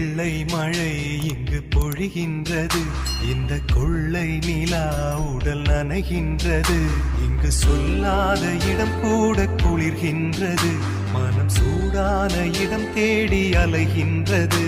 வெள்ளை மழை இங்கு பொழிகின்றது, இந்த கொள்ளை நிலா உடல் நனைகின்றது. இங்கு சொல்லாத இடம் கூட குளிர்கின்றது, மனம் சூடான இடம் தேடி அலைகின்றது.